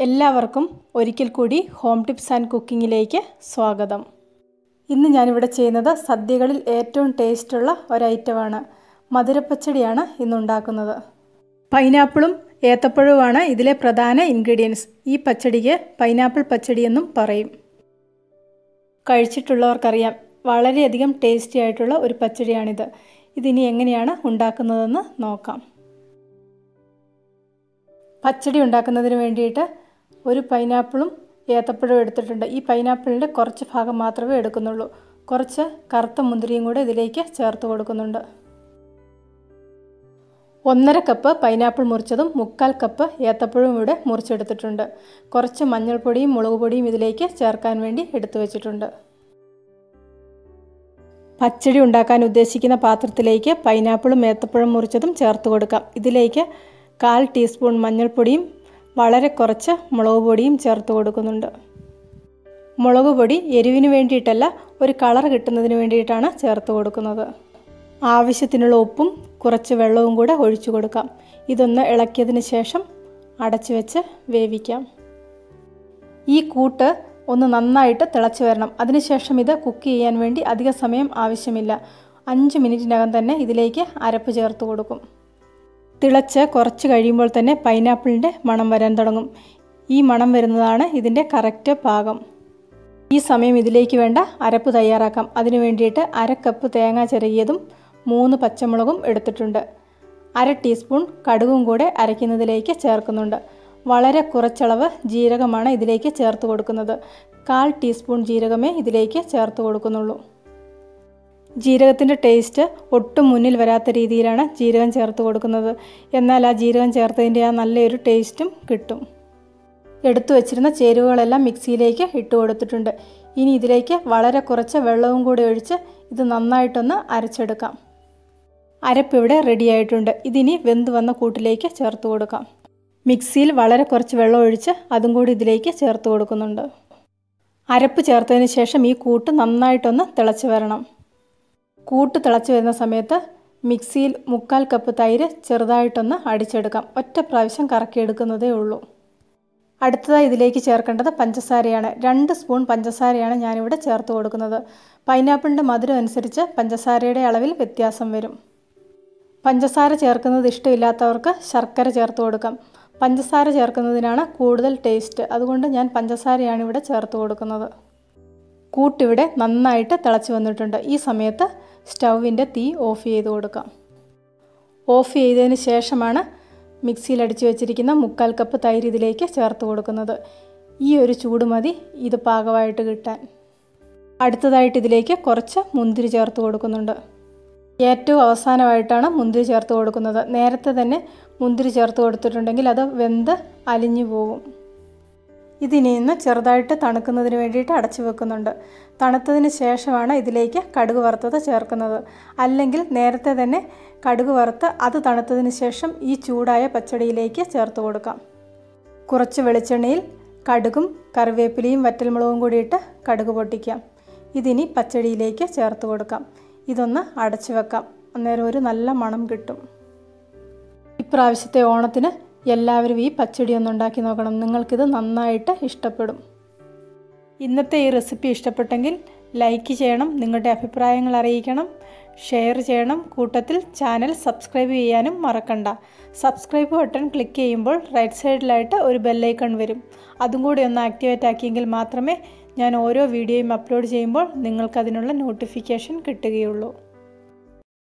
എല്ലാവർക്കും ഒരിക്കൽ കൂടി ഹോം ടിപ്സ് ആൻഡ് കുക്കിങ്ങിലേക്ക് സ്വാഗതം. ഇന്ന് ഞാനിവിടെ ചെയ്യുന്നത് സദ്യകളിൽ ഏറ്റവും ടേസ്റ്റുള്ള ഒരൈറ്റമാണ്. മധുരപ്പച്ചടിയാണ് ഇന്നുണ്ടാക്കുന്നത്. പൈനാപ്പിളും ഏത്തപ്പഴവുമാണ് ഇതിലെ പ്രധാന ഇൻഗ്രീഡിയൻസ്. ഈ പച്ചടിക്ക് പൈനാപ്പിൾ പച്ചടി എന്നും പറയും. കഴിച്ചിട്ടുള്ളവർക്കറിയാം, വളരെയധികം ടേസ്റ്റി ആയിട്ടുള്ള ഒരു പച്ചടിയാണിത്. ഇതിനി എങ്ങനെയാണ് ഉണ്ടാക്കുന്നതെന്ന് നോക്കാം. പച്ചടി ഉണ്ടാക്കുന്നതിന് വേണ്ടിയിട്ട് ഒരു പൈനാപ്പിളും ഏത്തപ്പഴവും എടുത്തിട്ടുണ്ട്. ഈ പൈനാപ്പിളിൻ്റെ കുറച്ച് ഭാഗം മാത്രമേ എടുക്കുന്നുള്ളൂ. കുറച്ച് കറുത്ത മുന്തിരിയും കൂടെ ഇതിലേക്ക് ചേർത്ത് കൊടുക്കുന്നുണ്ട്. 1.5 കപ്പ് പൈനാപ്പിൾ മുറിച്ചതും 1/4 കപ്പ് ഏത്തപ്പഴവും ഇവിടെ മുറിച്ചെടുത്തിട്ടുണ്ട്. കുറച്ച് മഞ്ഞൾപ്പൊടിയും മുളക് പൊടിയും ഇതിലേക്ക് ചേർക്കാൻ വേണ്ടി എടുത്തു വച്ചിട്ടുണ്ട്. പച്ചടി ഉണ്ടാക്കാൻ ഉദ്ദേശിക്കുന്ന പാത്രത്തിലേക്ക് പൈനാപ്പിളും ഏത്തപ്പഴം മുറിച്ചതും ചേർത്ത് കൊടുക്കാം. ഇതിലേക്ക് 1/4 ടീസ്പൂൺ മഞ്ഞൾപ്പൊടിയും വളരെ കുറച്ച് മുളക് പൊടിയും ചേർത്ത് കൊടുക്കുന്നുണ്ട്. മുളക് പൊടി എരിവിന് വേണ്ടിയിട്ടല്ല, ഒരു കളർ കിട്ടുന്നതിന് വേണ്ടിയിട്ടാണ് ചേർത്ത് കൊടുക്കുന്നത്. ആവശ്യത്തിനുള്ള ഉപ്പും കുറച്ച് വെള്ളവും കൂടെ ഒഴിച്ചു കൊടുക്കാം. ഇതൊന്ന് ഇളക്കിയതിന് ശേഷം അടച്ചു വെച്ച് വേവിക്കാം. ഈ കൂട്ട് ഒന്ന് നന്നായിട്ട് തിളച്ച് വരണം. അതിനുശേഷം ഇത് കുക്ക് ചെയ്യാൻ വേണ്ടി അധിക സമയം ആവശ്യമില്ല. 5 മിനിറ്റിനകം തന്നെ ഇതിലേക്ക് അരപ്പ് ചേർത്ത് കൊടുക്കും. തിളച്ച് കുറച്ച് കഴിയുമ്പോൾ തന്നെ പൈനാപ്പിളിൻ്റെ മണം വരാൻ തുടങ്ങും. ഈ മണം വരുന്നതാണ് ഇതിൻ്റെ കറക്റ്റ് പാകം. ഈ സമയം ഇതിലേക്ക് വേണ്ട അരപ്പ് തയ്യാറാക്കാം. അതിനു വേണ്ടിയിട്ട് 1/2 കപ്പ് തേങ്ങ ചിരകിയതും 3 പച്ചമുളകും എടുത്തിട്ടുണ്ട്. 1/2 ടീസ്പൂൺ കടുകും കൂടെ അരയ്ക്കുന്നതിലേക്ക് ചേർക്കുന്നുണ്ട്. വളരെ കുറച്ചളവ് ജീരകമാണ് ഇതിലേക്ക് ചേർത്ത് കൊടുക്കുന്നത്. 1/4 ടീസ്പൂൺ ജീരകമേ ഇതിലേക്ക് ചേർത്ത് കൊടുക്കുന്നുള്ളൂ. ജീരകത്തിൻ്റെ ടേസ്റ്റ് ഒട്ടും മുന്നിൽ വരാത്ത രീതിയിലാണ് ജീരകം ചേർത്ത് കൊടുക്കുന്നത്. എന്നാൽ ആ ജീരകം ചേർത്തതിൻ്റെ ആ നല്ലൊരു ടേസ്റ്റും കിട്ടും. എടുത്തു വച്ചിരുന്ന ചേരുവകളെല്ലാം മിക്സിയിലേക്ക് ഇട്ട് കൊടുത്തിട്ടുണ്ട്. ഇനി ഇതിലേക്ക് വളരെ കുറച്ച് വെള്ളവും കൂടി ഒഴിച്ച് ഇത് നന്നായിട്ടൊന്ന് അരച്ചെടുക്കാം. അരപ്പ് ഇവിടെ റെഡി ആയിട്ടുണ്ട്. ഇതിനി വെന്ത് വന്ന കൂട്ടിലേക്ക് ചേർത്ത് കൊടുക്കാം. മിക്സിയിൽ വളരെ കുറച്ച് വെള്ളം ഒഴിച്ച് അതും കൂടി ഇതിലേക്ക് ചേർത്ത് കൊടുക്കുന്നുണ്ട്. അരപ്പ് ചേർത്തതിന് ശേഷം ഈ കൂട്ട് നന്നായിട്ടൊന്ന് തിളച്ച് വരണം. കൂട്ട് തിളച്ച് വരുന്ന സമയത്ത് മിക്സിയിൽ 1/4 കപ്പ് തൈര് ചെറുതായിട്ടൊന്ന് അടിച്ചെടുക്കാം. ഒറ്റ പ്രാവശ്യം കറക്കിയെടുക്കുന്നതേ ഉള്ളൂ. അടുത്തതായി ഇതിലേക്ക് ചേർക്കേണ്ടത് പഞ്ചസാരയാണ്. 2 സ്പൂൺ പഞ്ചസാരയാണ് ഞാനിവിടെ ചേർത്ത് കൊടുക്കുന്നത്. പൈനാപ്പിളിൻ്റെ മധുരം അനുസരിച്ച് പഞ്ചസാരയുടെ അളവിൽ വ്യത്യാസം വരും. പഞ്ചസാര ചേർക്കുന്നത് ഇഷ്ടമില്ലാത്തവർക്ക് ശർക്കര ചേർത്ത് കൊടുക്കാം. പഞ്ചസാര ചേർക്കുന്നതിനാണ് കൂടുതൽ ടേസ്റ്റ്. അതുകൊണ്ട് ഞാൻ പഞ്ചസാരയാണ് ഇവിടെ ചേർത്ത് കൊടുക്കുന്നത്. കൂട്ടിവിടെ നന്നായിട്ട് തിളച്ച് വന്നിട്ടുണ്ട്. ഈ സമയത്ത് സ്റ്റൗവിൻ്റെ തീ ഓഫ് ചെയ്ത് കൊടുക്കാം. ഓഫ് ചെയ്തതിന് ശേഷമാണ് മിക്സിയിൽ അടിച്ചു വെച്ചിരിക്കുന്ന 1/4 കപ്പ് തൈര് ഇതിലേക്ക് ചേർത്ത് കൊടുക്കുന്നത്. ഈ ഒരു ചൂട് മതി ഇത് പാകമായിട്ട് കിട്ടാൻ. അടുത്തതായിട്ട് ഇതിലേക്ക് കുറച്ച് മുന്തിരി ചേർത്ത് കൊടുക്കുന്നുണ്ട്. ഏറ്റവും അവസാനമായിട്ടാണ് മുന്തിരി ചേർത്ത് കൊടുക്കുന്നത്. നേരത്തെ തന്നെ മുന്തിരി ചേർത്ത് കൊടുത്തിട്ടുണ്ടെങ്കിൽ അത് വെന്ത് അലിഞ്ഞു പോകും. ഇതിനി ഇന്ന് ചെറുതായിട്ട് തണുക്കുന്നതിന് വേണ്ടിയിട്ട് അടച്ചു വെക്കുന്നുണ്ട്. തണുത്തതിന് ശേഷമാണ് ഇതിലേക്ക് കടുക് വറുത്തത് ചേർക്കുന്നത്. അല്ലെങ്കിൽ നേരത്തെ തന്നെ കടുക് വറുത്ത് അത് തണുത്തതിന് ശേഷം ഈ ചൂടായ പച്ചടിയിലേക്ക് ചേർത്ത് കൊടുക്കാം. കുറച്ച് വെളിച്ചെണ്ണയിൽ കടുകും കറിവേപ്പിലയും വറ്റൽമുളകും കൂടിയിട്ട് കടുക് പൊട്ടിക്കാം. ഇതിനി പച്ചടിയിലേക്ക് ചേർത്ത് കൊടുക്കാം. ഇതൊന്ന് അടച്ചു വെക്കാം. അന്നേരം ഒരു നല്ല മണം കിട്ടും. ഇപ്രാവശ്യത്തെ ഓണത്തിന് എല്ലാവരും ഈ പച്ചടി ഒന്ന് ഉണ്ടാക്കി നോക്കണം. നിങ്ങൾക്കിത് നന്നായിട്ട് ഇഷ്ടപ്പെടും. ഇന്നത്തെ ഈ റെസിപ്പി ഇഷ്ടപ്പെട്ടെങ്കിൽ ലൈക്ക് ചെയ്യണം, നിങ്ങളുടെ അഭിപ്രായങ്ങൾ അറിയിക്കണം, ഷെയർ ചെയ്യണം. കൂട്ടത്തിൽ ചാനൽ സബ്സ്ക്രൈബ് ചെയ്യാനും മറക്കണ്ട. സബ്സ്ക്രൈബ് ബട്ടൺ ക്ലിക്ക് ചെയ്യുമ്പോൾ റൈറ്റ് സൈഡിലായിട്ട് ഒരു ബെല്ലൈക്കൺ വരും. അതും കൂടി ഒന്ന് ആക്ടിവേറ്റ് ആക്കിയെങ്കിൽ മാത്രമേ ഞാൻ ഓരോ വീഡിയോയും അപ്ലോഡ് ചെയ്യുമ്പോൾ നിങ്ങൾക്കതിനുള്ള നോട്ടിഫിക്കേഷൻ കിട്ടുകയുള്ളൂ.